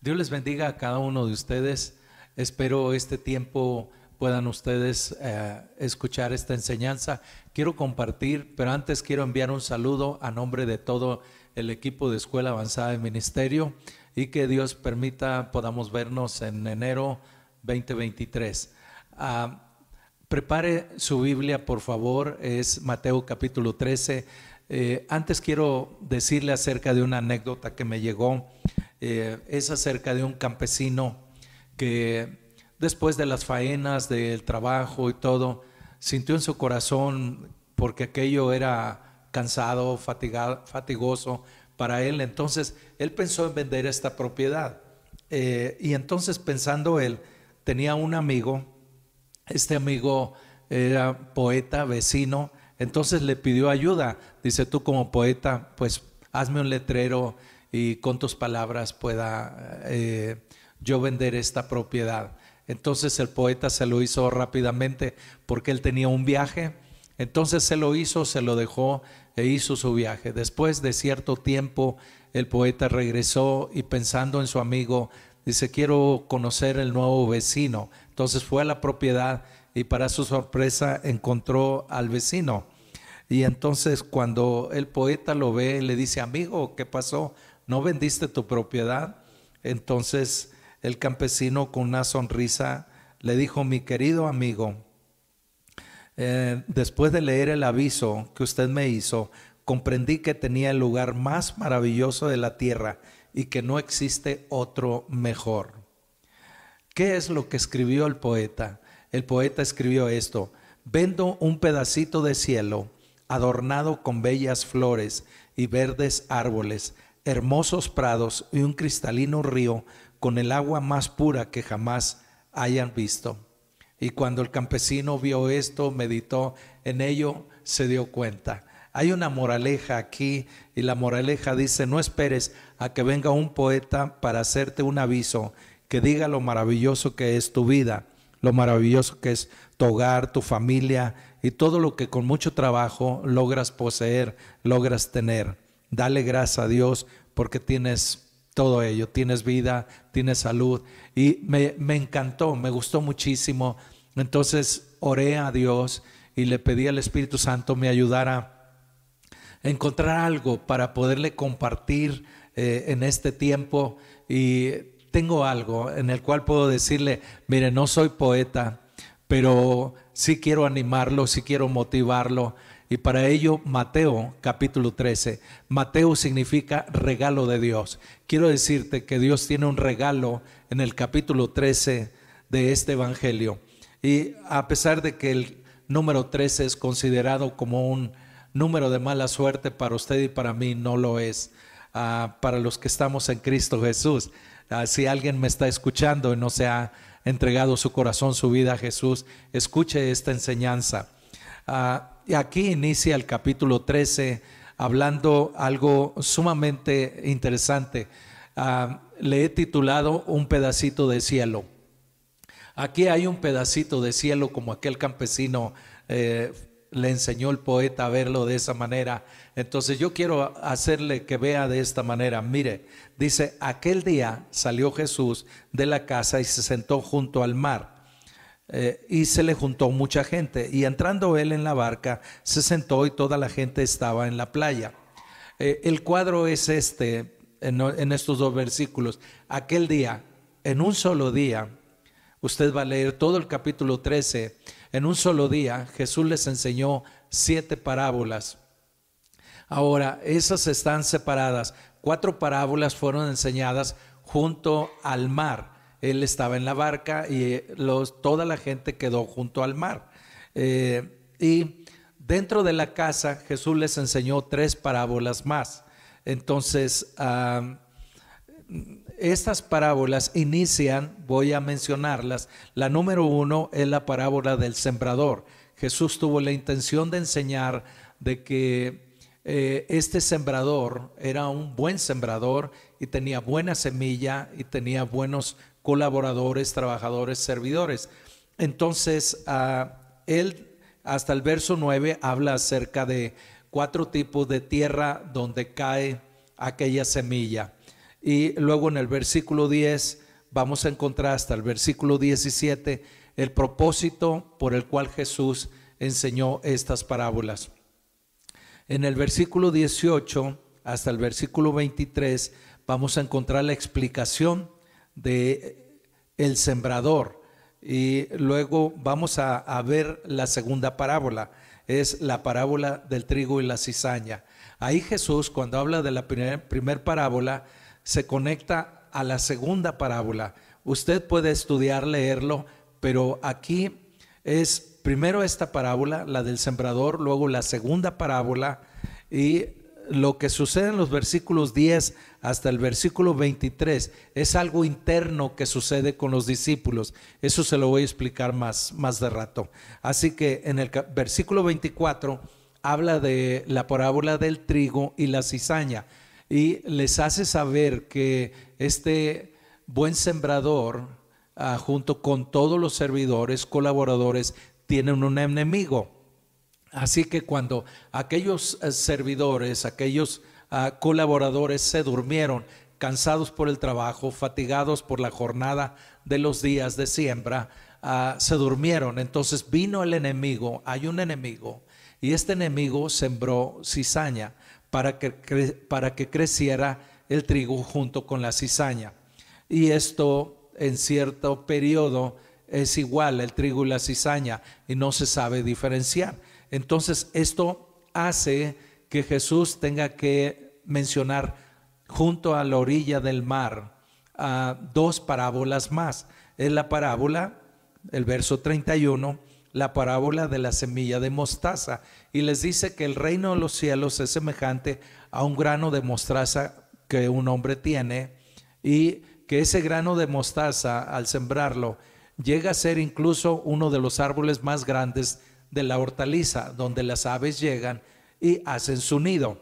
Dios les bendiga a cada uno de ustedes. Espero este tiempo puedan ustedes escuchar esta enseñanza. Quiero compartir, pero antes quiero enviar un saludo a nombre de todo el equipo de Escuela Avanzada de Ministerio y que Dios permita podamos vernos en enero 2023. Prepare su Biblia, por favor, es Mateo capítulo 13. Antes quiero decirle acerca de una anécdota que me llegó. Es acerca de un campesino que después de las faenas, del trabajo y todo, sintió en su corazón, porque aquello era cansado, fatigoso para él. Entonces él pensó en vender esta propiedad, y entonces pensando él, tenía un amigo. Este amigo era poeta, vecino. Entonces le pidió ayuda. Dice: tú como poeta, pues hazme un letrero y con tus palabras pueda yo vender esta propiedad. Entonces el poeta se lo hizo rápidamente porque él tenía un viaje. Entonces se lo hizo, se lo dejó e hizo su viaje. Después de cierto tiempo el poeta regresó y pensando en su amigo, dice: quiero conocer el nuevo vecino. Entonces fue a la propiedad y para su sorpresa encontró al vecino. Y entonces cuando el poeta lo ve, le dice: amigo, ¿qué pasó? ¿No vendiste tu propiedad? Entonces el campesino, con una sonrisa, le dijo: mi querido amigo, después de leer el aviso que usted me hizo, comprendí que tenía el lugar más maravilloso de la tierra y que no existe otro mejor. ¿Qué es lo que escribió el poeta? El poeta escribió esto: vendo un pedacito de cielo adornado con bellas flores y verdes árboles, hermosos prados y un cristalino río con el agua más pura que jamás hayan visto. Y cuando el campesino vio esto, meditó en ello, se dio cuenta. Hay una moraleja aquí, y la moraleja dice: no esperes a que venga un poeta para hacerte un aviso que diga lo maravilloso que es tu vida, lo maravilloso que es tu hogar, tu familia y todo lo que con mucho trabajo logras poseer, logras tener. Dale gracias a Dios porque tienes todo ello, tienes vida, tienes salud. Y me encantó, me gustó muchísimo. Entonces oré a Dios y le pedí al Espíritu Santo me ayudara a encontrar algo para poderle compartir en este tiempo. Y tengo algo en el cual puedo decirle: mire, no soy poeta, pero sí quiero animarlo, sí quiero motivarlo. Y para ello, Mateo capítulo 13. Mateo significa regalo de Dios. Quiero decirte que Dios tiene un regalo en el capítulo 13 de este evangelio. Y a pesar de que el número 13 es considerado como un número de mala suerte para usted y para mí, no lo es. Para los que estamos en Cristo Jesús. Si alguien me está escuchando y no se ha entregado su corazón, su vida a Jesús, escuche esta enseñanza. Y aquí inicia el capítulo 13 hablando algo sumamente interesante. Le he titulado un pedacito de cielo. Aquí hay un pedacito de cielo, como aquel campesino le enseñó el poeta a verlo de esa manera. Entonces yo quiero hacerle que vea de esta manera. Mire, dice: aquel día salió Jesús de la casa y se sentó junto al mar. Y se le juntó mucha gente, y entrando él en la barca se sentó y toda la gente estaba en la playa. El cuadro es este en estos dos versículos. Aquel día, en un solo día, usted va a leer todo el capítulo 13. En un solo día Jesús les enseñó 7 parábolas. Ahora, esas están separadas. 4 parábolas fueron enseñadas junto al mar. Él estaba en la barca y toda la gente quedó junto al mar. Y dentro de la casa Jesús les enseñó 3 parábolas más. Entonces, estas parábolas inician, voy a mencionarlas. La número 1 es la parábola del sembrador. Jesús tuvo la intención de enseñar de que este sembrador era un buen sembrador y tenía buena semilla y tenía buenos colaboradores, trabajadores, servidores. Entonces él hasta el verso 9 habla acerca de 4 tipos de tierra donde cae aquella semilla. Y luego en el versículo 10 vamos a encontrar hasta el versículo 17 el propósito por el cual Jesús enseñó estas parábolas. En el versículo 18 hasta el versículo 23 vamos a encontrar la explicación de el sembrador, y luego vamos a ver la segunda parábola, es la parábola del trigo y la cizaña. Ahí Jesús, cuando habla de la primer parábola, se conecta a la segunda parábola. Usted puede estudiar, leerlo, pero aquí es primero esta parábola, la del sembrador, luego la segunda parábola, y lo que sucede en los versículos 10 hasta el versículo 23 es algo interno que sucede con los discípulos. Eso se lo voy a explicar más de rato. Así que en el versículo 24 habla de la parábola del trigo y la cizaña, y les hace saber que este buen sembrador, junto con todos los servidores, colaboradores, tienen un enemigo. Así que cuando aquellos servidores, aquellos colaboradores se durmieron, cansados por el trabajo, fatigados por la jornada de los días de siembra, se durmieron. Entonces vino el enemigo, hay un enemigo, y este enemigo sembró cizaña para que creciera el trigo junto con la cizaña. Y esto en cierto periodo es igual, el trigo y la cizaña, y no se sabe diferenciar. Entonces esto hace que Jesús tenga que mencionar junto a la orilla del mar dos parábolas más. Es la parábola, el verso 31, la parábola de la semilla de mostaza, y les dice que el reino de los cielos es semejante a un grano de mostaza que un hombre tiene, y que ese grano de mostaza, al sembrarlo, llega a ser incluso uno de los árboles más grandes de la hortaliza, donde las aves llegan y hacen su nido.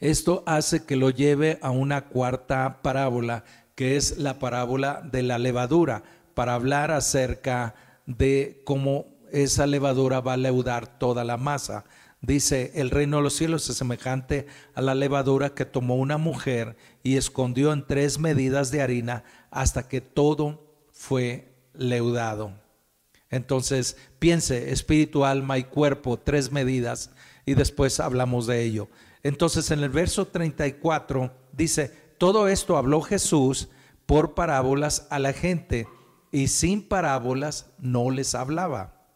Esto hace que lo lleve a una cuarta parábola, que es la parábola de la levadura, para hablar acerca de cómo esa levadura va a leudar toda la masa. Dice, el reino de los cielos es semejante a la levadura que tomó una mujer y escondió en 3 medidas de harina hasta que todo fue leudado. Entonces piense, espíritu, alma y cuerpo, 3 medidas, y después hablamos de ello. Entonces en el verso 34 dice, todo esto habló Jesús por parábolas a la gente, y sin parábolas no les hablaba,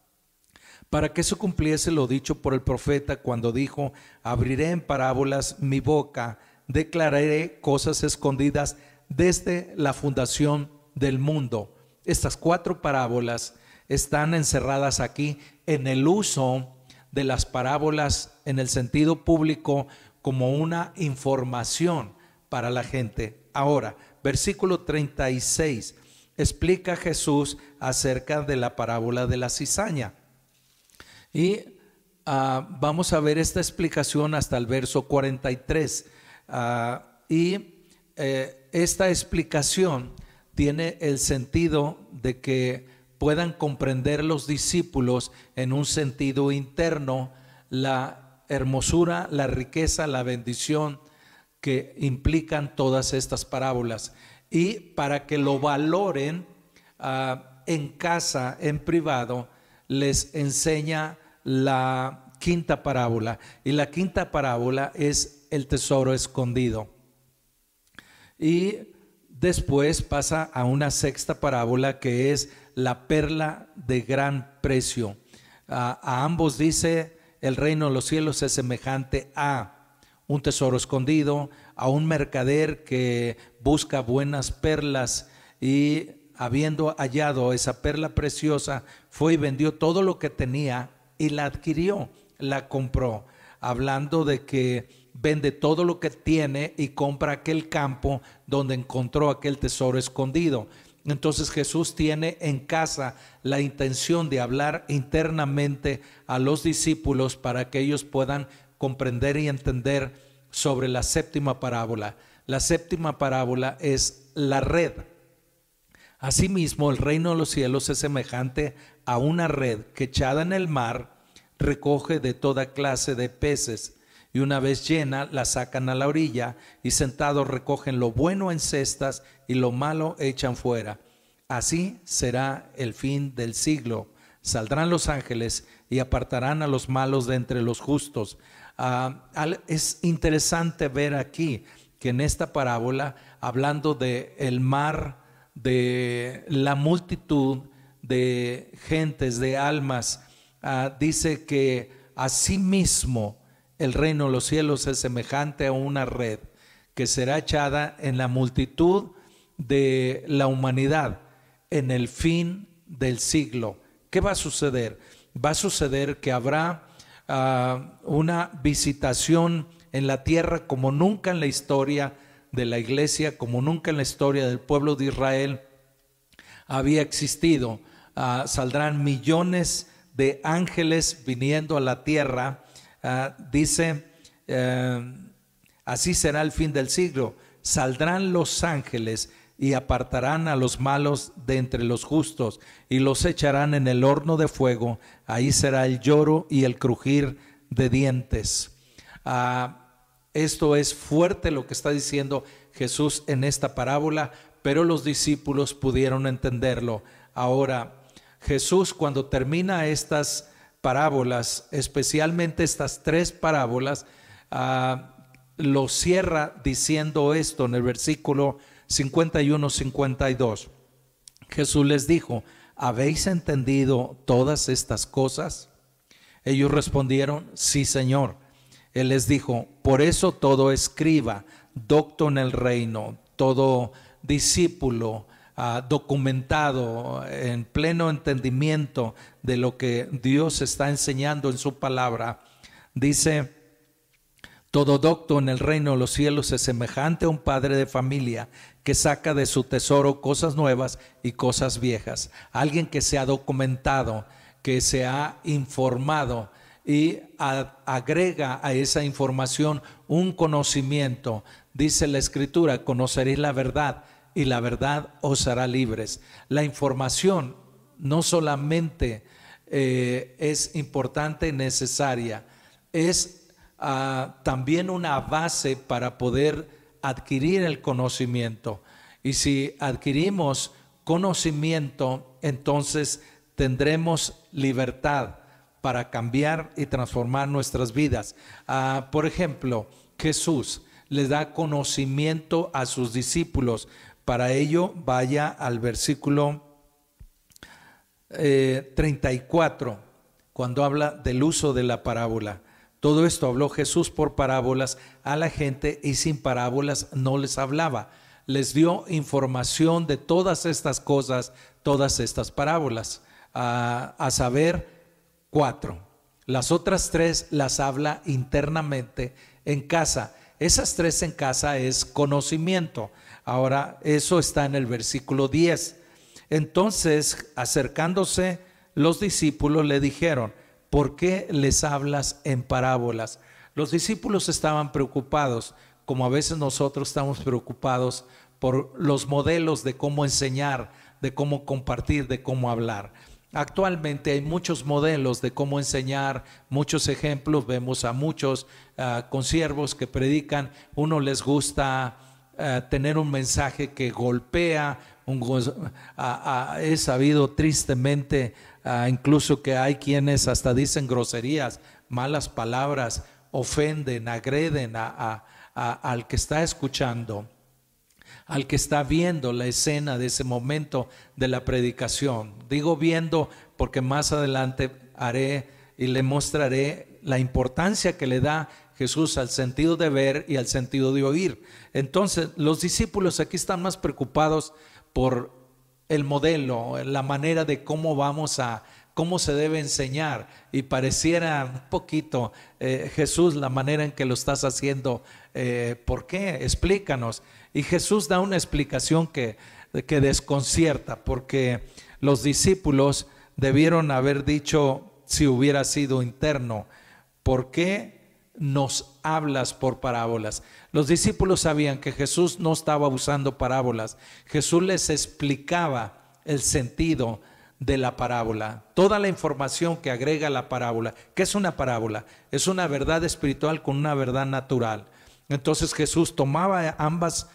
para que se cumpliese lo dicho por el profeta cuando dijo, abriré en parábolas mi boca, declararé cosas escondidas desde la fundación del mundo. Estas 4 parábolas están encerradas aquí en el uso de las parábolas en el sentido público como una información para la gente. Ahora, versículo 36, explica Jesús acerca de la parábola de la cizaña. Y vamos a ver esta explicación hasta el verso 43. Esta explicación tiene el sentido de que puedan comprender los discípulos en un sentido interno la hermosura, la riqueza, la bendición que implican todas estas parábolas, y para que lo valoren en casa, en privado, les enseña la quinta parábola, y la quinta parábola es el tesoro escondido. Y después pasa a una sexta parábola, que es la perla de gran precio. A ambos dice, el reino de los cielos es semejante a un tesoro escondido, a un mercader que busca buenas perlas, y habiendo hallado esa perla preciosa, fue y vendió todo lo que tenía y la adquirió, la compró. Hablando de que vende todo lo que tiene y compra aquel campo donde encontró aquel tesoro escondido. Entonces Jesús tiene en casa la intención de hablar internamente a los discípulos para que ellos puedan comprender y entender sobre la séptima parábola. La séptima parábola es la red. Asimismo, el reino de los cielos es semejante a una red que echada en el mar recoge de toda clase de peces, y una vez llena la sacan a la orilla y sentados recogen lo bueno en cestas y lo malo echan fuera. Así será el fin del siglo. Saldrán los ángeles y apartarán a los malos de entre los justos. Es interesante ver aquí que en esta parábola, hablando de el mar, de la multitud de gentes, de almas, dice que asimismo el reino de los cielos es semejante a una red que será echada en la multitud de la humanidad en el fin del siglo. ¿Qué va a suceder? Va a suceder que habrá una visitación en la tierra como nunca en la historia de la iglesia, como nunca en la historia del pueblo de Israel había existido. Saldrán millones de ángeles viniendo a la tierra. Dice, así será el fin del siglo. Saldrán los ángeles y apartarán a los malos de entre los justos y los echarán en el horno de fuego. Ahí será el lloro y el crujir de dientes. Esto es fuerte lo que está diciendo Jesús en esta parábola, pero los discípulos pudieron entenderlo. Ahora, Jesús, cuando termina estas parábolas, especialmente estas tres parábolas, lo cierra diciendo esto en el versículo 51-52. Jesús les dijo: ¿habéis entendido todas estas cosas? Ellos respondieron: sí, Señor. Él les dijo: por eso todo escriba, docto en el reino, todo discípulo documentado, en pleno entendimiento de lo que Dios está enseñando en su palabra, dice: todo docto en el reino de los cielos es semejante a un padre de familia que saca de su tesoro cosas nuevas y cosas viejas. Alguien que se ha documentado, que se ha informado y agrega a esa información un conocimiento. Dice la Escritura: conoceréis la verdad y la verdad os hará libres. La información no solamente es importante y necesaria, es también una base para poder adquirir el conocimiento. Y si adquirimos conocimiento, entonces tendremos libertad para cambiar y transformar nuestras vidas. Por ejemplo, Jesús les da conocimiento a sus discípulos. Para ello, vaya al versículo 34, cuando habla del uso de la parábola. Todo esto habló Jesús por parábolas a la gente, y sin parábolas no les hablaba. Les dio información de todas estas cosas, todas estas parábolas, a saber, 4. Las otras 3 las habla internamente en casa. Esas 3 en casa es conocimiento. Ahora, eso está en el versículo 10. Entonces, acercándose los discípulos, le dijeron: ¿por qué les hablas en parábolas? Los discípulos estaban preocupados, como a veces nosotros estamos preocupados por los modelos de cómo enseñar, de cómo compartir, de cómo hablar. Actualmente hay muchos modelos de cómo enseñar, muchos ejemplos. Vemos a muchos consiervos que predican. Uno les gusta tener un mensaje que golpea. He sabido tristemente incluso que hay quienes hasta dicen groserías, malas palabras, ofenden, agreden al que está escuchando, al que está viendo la escena de ese momento de la predicación. Digo viendo porque más adelante haré y le mostraré la importancia que le da Jesús al sentido de ver y al sentido de oír. Entonces, los discípulos aquí están más preocupados por el modelo, la manera de cómo se debe enseñar, y pareciera un poquito Jesús, la manera en que lo estás haciendo, ¿por qué? Explícanos. Y Jesús da una explicación que desconcierta, porque los discípulos debieron haber dicho, si hubiera sido interno: ¿por qué nos hablas por parábolas? Los discípulos sabían que Jesús no estaba usando parábolas. Jesús les explicaba el sentido de la parábola, toda la información que agrega la parábola. ¿Qué es una parábola? Es una verdad espiritual con una verdad natural. Entonces Jesús tomaba ambas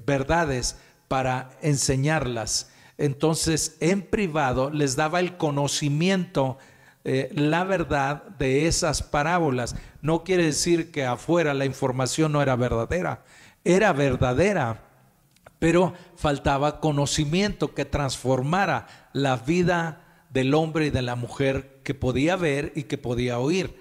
verdades para enseñarlas. Entonces en privado les daba el conocimiento, la verdad de esas parábolas. No quiere decir que afuera la información no era verdadera, pero faltaba conocimiento que transformara la vida del hombre y de la mujer que podía ver y que podía oír.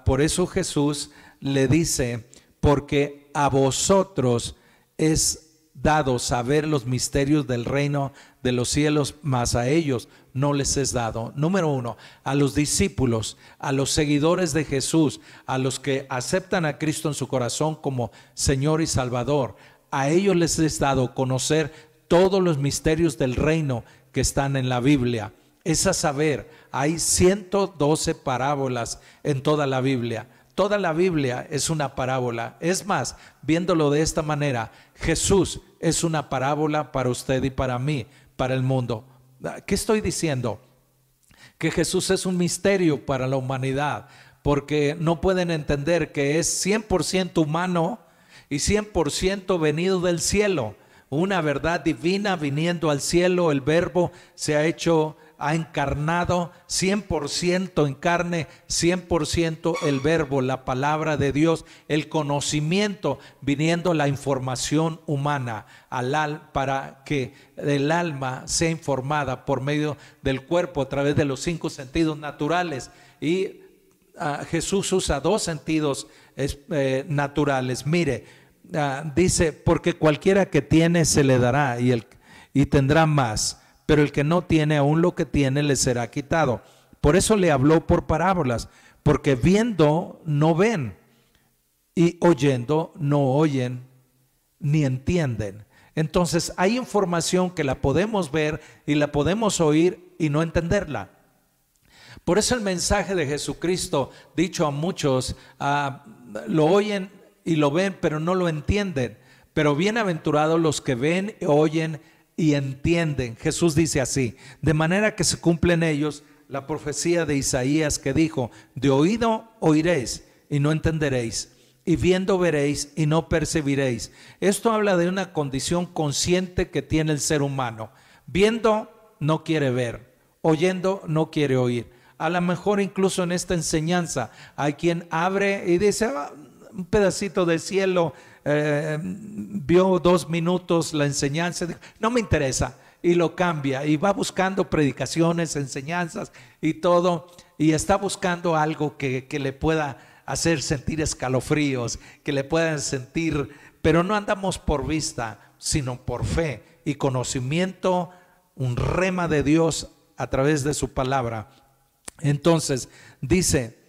Por eso Jesús le dice, porque a vosotros es dado saber los misterios del reino de los cielos, mas a ellos no les es dado. Número uno, a los discípulos, a los seguidores de Jesús, a los que aceptan a Cristo en su corazón como Señor y Salvador, a ellos les es dado conocer todos los misterios del reino que están en la Biblia. Es a saber, hay 112 parábolas en toda la Biblia. Toda la Biblia es una parábola. Es más, viéndolo de esta manera, Jesús es una parábola para usted y para mí, para el mundo. ¿Qué estoy diciendo? Que Jesús es un misterio para la humanidad, porque no pueden entender que es 100% humano y 100% venido del cielo. Una verdad divina viniendo al cielo. El Verbo se ha encarnado 100% en carne, 100% el Verbo, la palabra de Dios, el conocimiento, viniendo la información humana para que el alma sea informada por medio del cuerpo a través de los 5 sentidos naturales. Y Jesús usa 2 sentidos naturales. Mire, dice, porque cualquiera que tiene se le dará y tendrá más, pero el que no tiene, aún lo que tiene le será quitado. Por eso le habló por parábolas, porque viendo no ven y oyendo no oyen ni entienden. Entonces hay información que la podemos ver y la podemos oír y no entenderla. Por eso el mensaje de Jesucristo, dicho a muchos, lo oyen y lo ven, pero no lo entienden. Pero bienaventurados los que ven, oyen y entienden. Jesús dice así: de manera que se cumple en ellos la profecía de Isaías que dijo: de oído oiréis y no entenderéis, y viendo veréis y no percibiréis. Esto habla de una condición consciente que tiene el ser humano. Viendo no quiere ver, oyendo no quiere oír. A lo mejor incluso en esta enseñanza hay quien abre y dice: un pedacito de cielo, vio 2 minutos la enseñanza, no me interesa, y lo cambia y va buscando predicaciones, enseñanzas y todo, y está buscando algo que le pueda hacer sentir escalofríos, que le puedan sentir, pero no andamos por vista, sino por fe y conocimiento, un rema de Dios a través de su palabra. Entonces dice: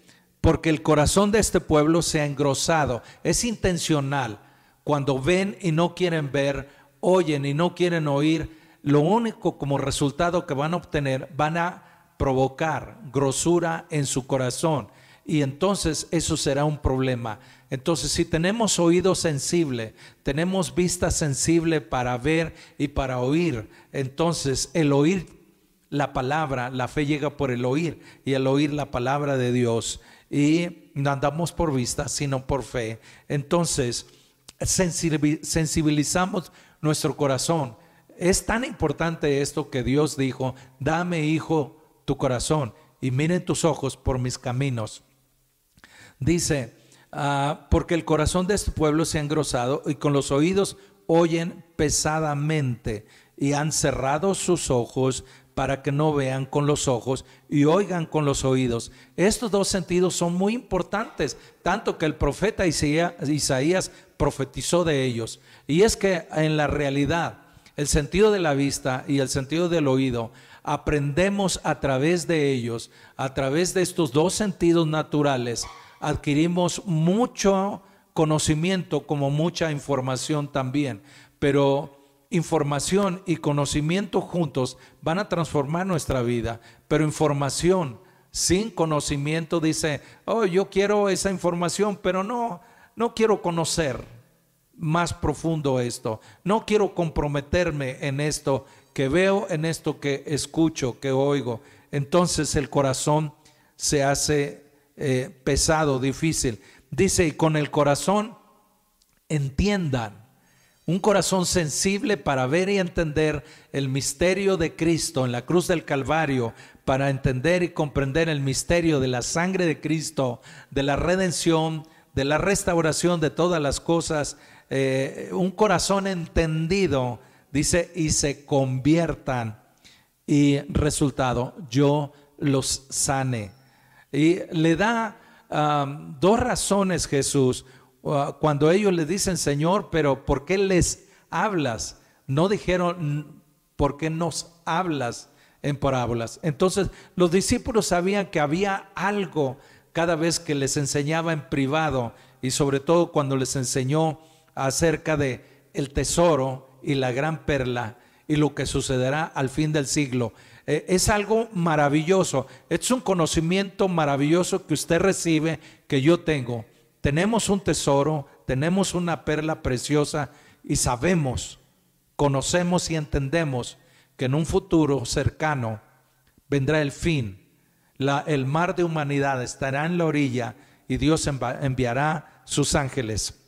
porque el corazón de este pueblo se ha engrosado. Es intencional. Cuando ven y no quieren ver, oyen y no quieren oír, lo único como resultado que van a obtener, van a provocar grosura en su corazón. Y entonces eso será un problema. Entonces, si tenemos oído sensible, tenemos vista sensible para ver y para oír, entonces el oír la palabra, la fe llega por el oír, y el oír la palabra de Dios. Y no andamos por vista, sino por fe. Entonces sensibilizamos nuestro corazón. Es tan importante esto que Dios dijo: dame, hijo, tu corazón, y miren tus ojos por mis caminos. Dice, porque el corazón de este pueblo se ha engrosado, y con los oídos oyen pesadamente, y han cerrado sus ojos para que no vean con los ojos y oigan con los oídos. Estos 2 sentidos son muy importantes, tanto que el profeta Isaías profetizó de ellos. Y es que en la realidad, el sentido de la vista y el sentido del oído, aprendemos a través de ellos, a través de estos 2 sentidos naturales, adquirimos mucho conocimiento como mucha información también. Pero información y conocimiento juntos van a transformar nuestra vida. Pero información sin conocimiento dice: oh, yo quiero esa información, pero no quiero conocer. más profundo esto. No quiero comprometerme en esto que veo, en esto que escucho, que oigo. Entonces el corazón se hace pesado, difícil. Dice, y con el corazón entiendan. Un corazón sensible para ver y entender el misterio de Cristo en la cruz del Calvario, para entender y comprender el misterio de la sangre de Cristo, de la redención, de la restauración de todas las cosas. Un corazón entendido, dice, y se conviertan. Y resultado, yo los sane. Y le da dos razones Jesús. Cuando ellos le dicen, Señor, pero ¿por qué les hablas? No dijeron, ¿por qué nos hablas en parábolas? Entonces los discípulos sabían que había algo cada vez que les enseñaba en privado, y sobre todo cuando les enseñó acerca de el tesoro y la gran perla y lo que sucederá al fin del siglo. Es algo maravilloso, es un conocimiento maravilloso que usted recibe, que yo tengo. Tenemos un tesoro, tenemos una perla preciosa y sabemos, conocemos y entendemos que en un futuro cercano vendrá el fin. El mar de humanidad estará en la orilla y Dios enviará sus ángeles.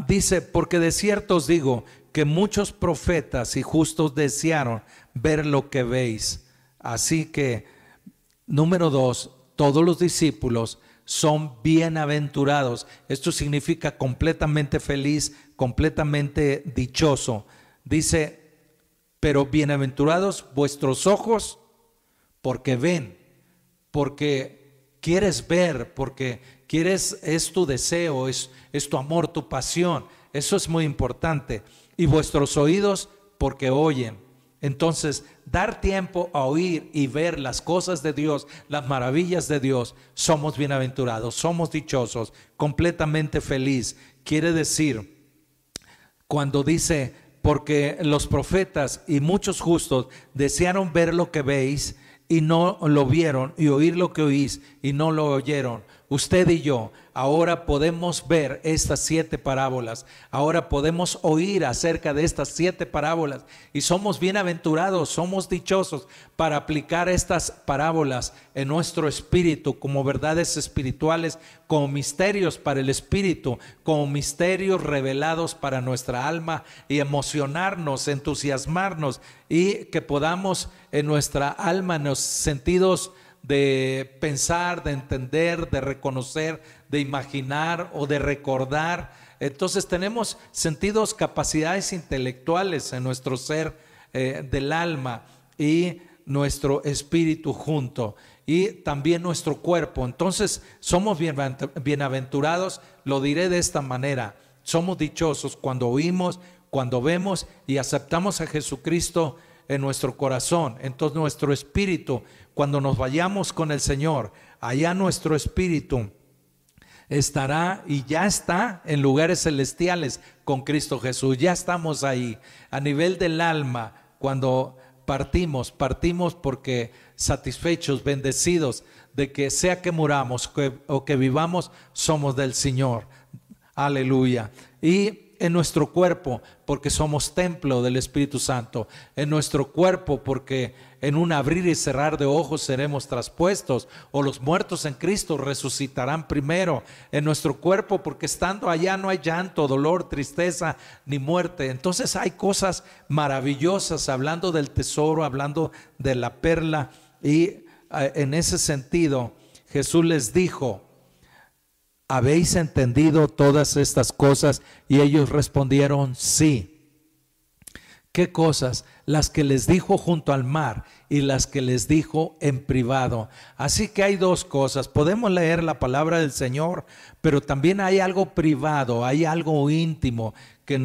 Dice, porque de cierto os digo que muchos profetas y justos desearon ver lo que veis. Así que, número 2, todos los discípulos son bienaventurados. Esto significa completamente feliz, completamente dichoso. Dice, pero bienaventurados vuestros ojos porque ven, porque quieres ver, porque quieres, es tu deseo, es tu amor, tu pasión. Eso es muy importante. Y vuestros oídos porque oyen. Entonces, dar tiempo a oír y ver las cosas de Dios, las maravillas de Dios, somos bienaventurados, somos dichosos, completamente feliz. Quiere decir, cuando dice, porque los profetas y muchos justos desearon ver lo que veis y no lo vieron, y oír lo que oís y no lo oyeron. Usted y yo ahora podemos ver estas 7 parábolas, ahora podemos oír acerca de estas 7 parábolas y somos bienaventurados, somos dichosos para aplicar estas parábolas en nuestro espíritu como verdades espirituales, como misterios para el espíritu, como misterios revelados para nuestra alma, y emocionarnos, entusiasmarnos, y que podamos en nuestra alma, en los sentidos de pensar, de entender, de reconocer, de imaginar o de recordar. Entonces tenemos sentidos, capacidades intelectuales en nuestro ser del alma y nuestro espíritu junto, y también nuestro cuerpo. Entonces somos bienaventurados, lo diré de esta manera, somos dichosos cuando oímos, cuando vemos y aceptamos a Jesucristo en nuestro corazón. Entonces nuestro espíritu, cuando nos vayamos con el Señor, allá nuestro espíritu estará y ya está en lugares celestiales con Cristo Jesús. Ya estamos ahí. A nivel del alma, cuando partimos porque satisfechos, bendecidos de que sea que muramos o que vivamos, somos del Señor. Aleluya. Y en nuestro cuerpo, porque somos templo del Espíritu Santo. En nuestro cuerpo, porque en un abrir y cerrar de ojos seremos traspuestos, o los muertos en Cristo resucitarán primero. En nuestro cuerpo, porque estando allá no hay llanto, dolor, tristeza ni muerte. Entonces hay cosas maravillosas, hablando del tesoro, hablando de la perla. Y en ese sentido Jesús les dijo, ¿habéis entendido todas estas cosas? Y ellos respondieron, sí. ¿Qué cosas? Las que les dijo junto al mar y las que les dijo en privado. Así que hay dos cosas. Podemos leer la palabra del Señor, pero también hay algo privado, hay algo íntimo que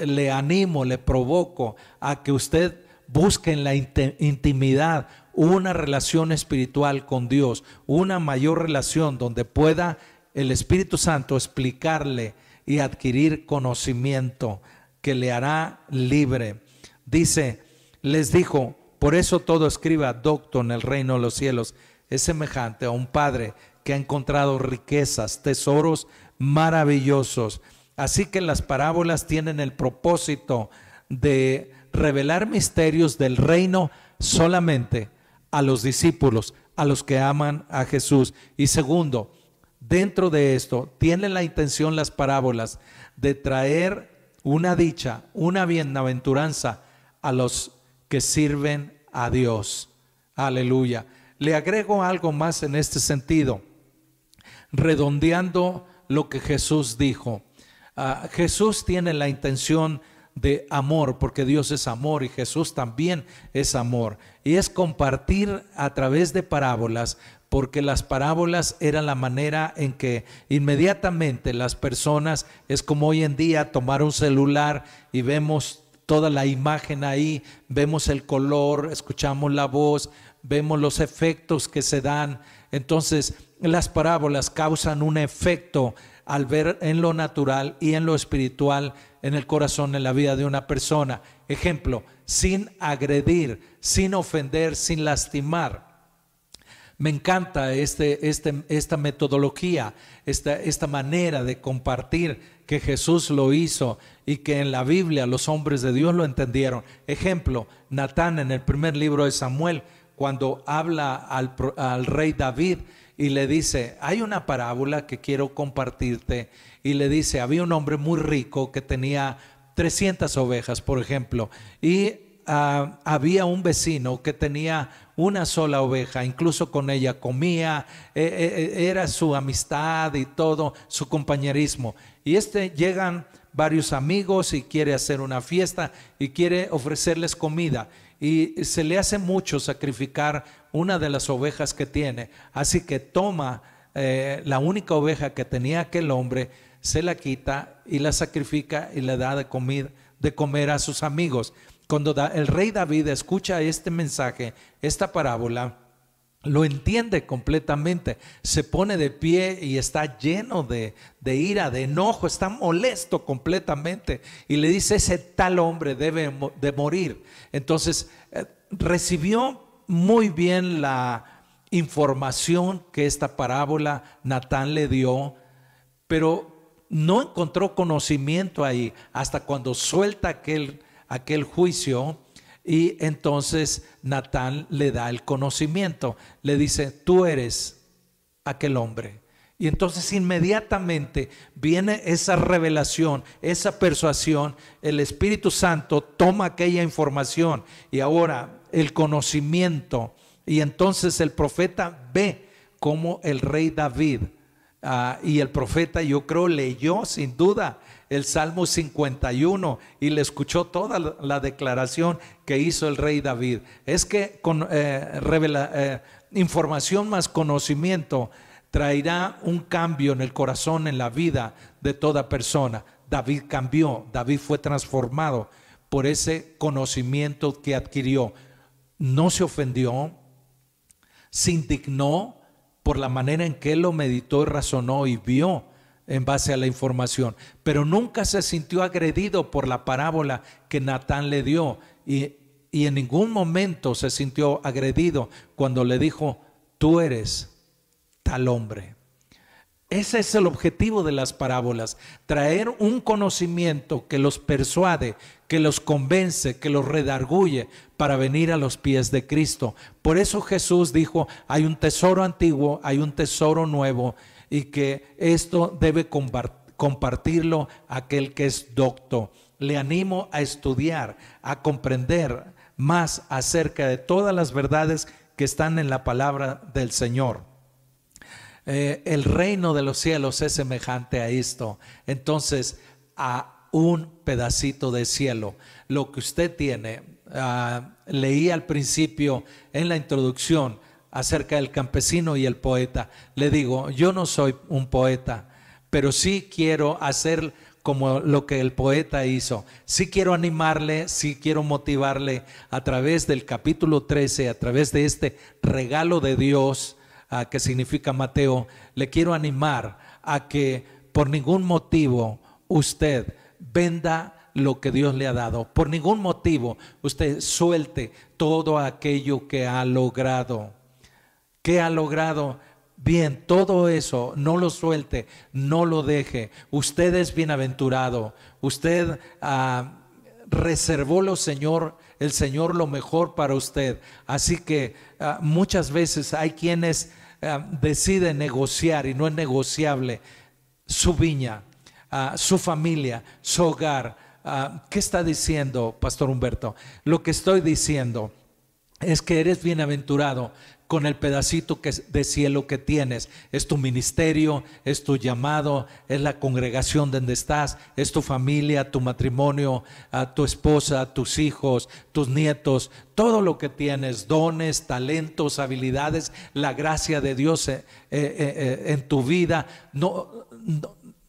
le animo, le provoco a que usted busque en la intimidad una relación espiritual con Dios, una mayor relación donde pueda el Espíritu Santo explicarle y adquirir conocimiento que le hará libre. Dice, les dijo, por eso todo escriba docto en el reino de los cielos es semejante a un padre que ha encontrado riquezas, tesoros maravillosos. Así que las parábolas tienen el propósito de revelar misterios del reino solamente a los discípulos, a los que aman a Jesús. Y segundo, dentro de esto, tienen la intención las parábolas de traer una dicha, una bienaventuranza a los que sirven a Dios. Aleluya. Le agrego algo más en este sentido, redondeando lo que Jesús dijo. Jesús tiene la intención de amor, porque Dios es amor y Jesús también es amor, y es compartir a través de parábolas, porque las parábolas eran la manera en que inmediatamente las personas, es como hoy en día tomar un celular y vemos toda la imagen ahí, vemos el color, escuchamos la voz, vemos los efectos que se dan. Entonces las parábolas causan un efecto al ver en lo natural y en lo espiritual, en el corazón, en la vida de una persona. Ejemplo, sin agredir, sin ofender, sin lastimar. Me encanta esta metodología, esta manera de compartir que Jesús lo hizo y que en la Biblia los hombres de Dios lo entendieron. Ejemplo, Natán en el primer libro de Samuel, cuando habla al rey David y le dice, hay una parábola que quiero compartirte, y le dice, había un hombre muy rico que tenía 300 ovejas, por ejemplo, y había un vecino que tenía una sola oveja, incluso con ella comía, era su amistad y todo, su compañerismo. Y llegan varios amigos y quiere hacer una fiesta y quiere ofrecerles comida, y se le hace mucho sacrificar una de las ovejas que tiene, así que toma la única oveja que tenía aquel hombre, se la quita y la sacrifica y le da de comer a sus amigos. Cuando el rey David escucha este mensaje, esta parábola, lo entiende completamente, se pone de pie y está lleno de ira, de enojo, está molesto completamente y le dice, ese tal hombre debe de morir. Entonces recibió muy bien la información que esta parábola Natán le dio, pero no encontró conocimiento ahí hasta cuando suelta aquel juicio. Y entonces Natán le da el conocimiento, le dice, tú eres aquel hombre. Y entonces inmediatamente viene esa revelación, esa persuasión, el Espíritu Santo toma aquella información y ahora el conocimiento, y entonces el profeta ve cómo el rey David, y el profeta, yo creo, leyó sin duda el Salmo 51 y le escuchó toda la declaración que hizo el rey David. Es que con información más conocimiento traerá un cambio en el corazón, en la vida de toda persona. David cambió, David fue transformado por ese conocimiento que adquirió. No se ofendió, se indignó por la manera en que él lo meditó y razonó y vio en base a la información, pero nunca se sintió agredido por la parábola que Natán le dio, y en ningún momento se sintió agredido cuando le dijo, tú eres tal hombre. Ese es el objetivo de las parábolas, traer un conocimiento que los persuade, que los convence, que los redarguye para venir a los pies de Cristo. Por eso Jesús dijo, hay un tesoro antiguo, hay un tesoro nuevo, y que esto debe compartirlo aquel que es docto. Le animo a estudiar, a comprender más acerca de todas las verdades que están en la palabra del Señor. El reino de los cielos es semejante a esto. Entonces, a un pedacito de cielo, lo que usted tiene. Leí al principio en la introducción acerca del campesino y el poeta. Le digo, yo no soy un poeta, pero sí quiero hacer como lo que el poeta hizo. Sí quiero animarle, sí quiero motivarle a través del capítulo 13, a través de este regalo de Dios, que significa Mateo. Le quiero animar a que por ningún motivo usted venda lo que Dios le ha dado. Por ningún motivo usted suelte todo aquello que ha logrado. ¿Qué ha logrado? Bien, todo eso no lo suelte, no lo deje. Usted es bienaventurado. Usted reservó el Señor lo mejor para usted. Así que muchas veces hay quienes deciden negociar, y no es negociable, su viña, su familia, su hogar. ¿Qué está diciendo, Pastor Humberto? Lo que estoy diciendo es que eres bienaventurado con el pedacito de cielo que tienes. Es tu ministerio, es tu llamado, es la congregación donde estás, es tu familia, tu matrimonio, tu esposa, tus hijos, tus nietos, todo lo que tienes, dones, talentos, habilidades, la gracia de Dios en tu vida.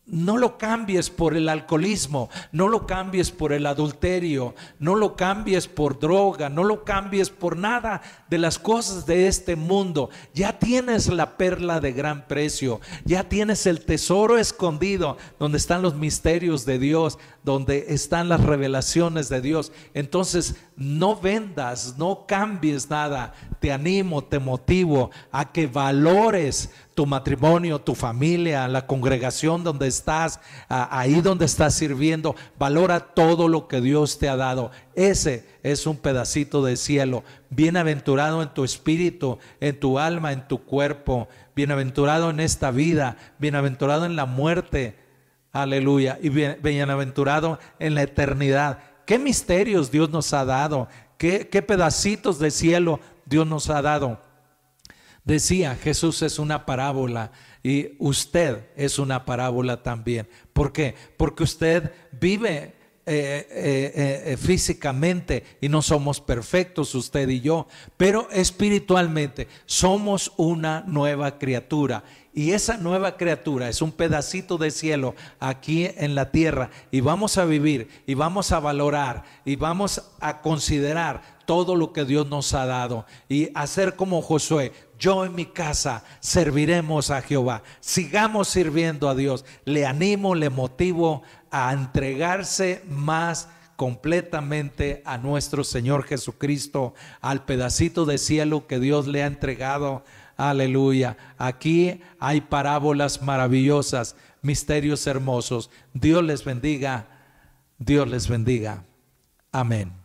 No lo cambies por el alcoholismo, no lo cambies por el adulterio, no lo cambies por droga, no lo cambies por nada de las cosas de este mundo. Ya tienes la perla de gran precio, ya tienes el tesoro escondido donde están los misterios de Dios, donde están las revelaciones de Dios. Entonces no vendas, no cambies nada. Te animo, te motivo a que valores tu matrimonio, tu familia, la congregación donde estás, ahí donde estás sirviendo. Valora todo lo que Dios te ha dado. Ese es un pedacito de cielo. Bienaventurado en tu espíritu, en tu alma, en tu cuerpo. Bienaventurado en esta vida, bienaventurado en la muerte. Aleluya. Y bienaventurado en la eternidad. ¿Qué misterios Dios nos ha dado? ¿Qué pedacitos de cielo Dios nos ha dado? Decía, Jesús es una parábola y usted es una parábola también. ¿Por qué? Porque usted vive físicamente y no somos perfectos usted y yo, pero espiritualmente somos una nueva criatura. Y esa nueva criatura es un pedacito de cielo aquí en la tierra, y vamos a vivir y vamos a valorar y vamos a considerar todo lo que Dios nos ha dado y hacer como Josué. Yo en mi casa serviremos a Jehová. Sigamos sirviendo a Dios. Le animo, le motivo a entregarse más completamente a nuestro Señor Jesucristo, al pedacito de cielo que Dios le ha entregado. Aleluya. Aquí hay parábolas maravillosas, misterios hermosos. Dios les bendiga. Dios les bendiga. Amén.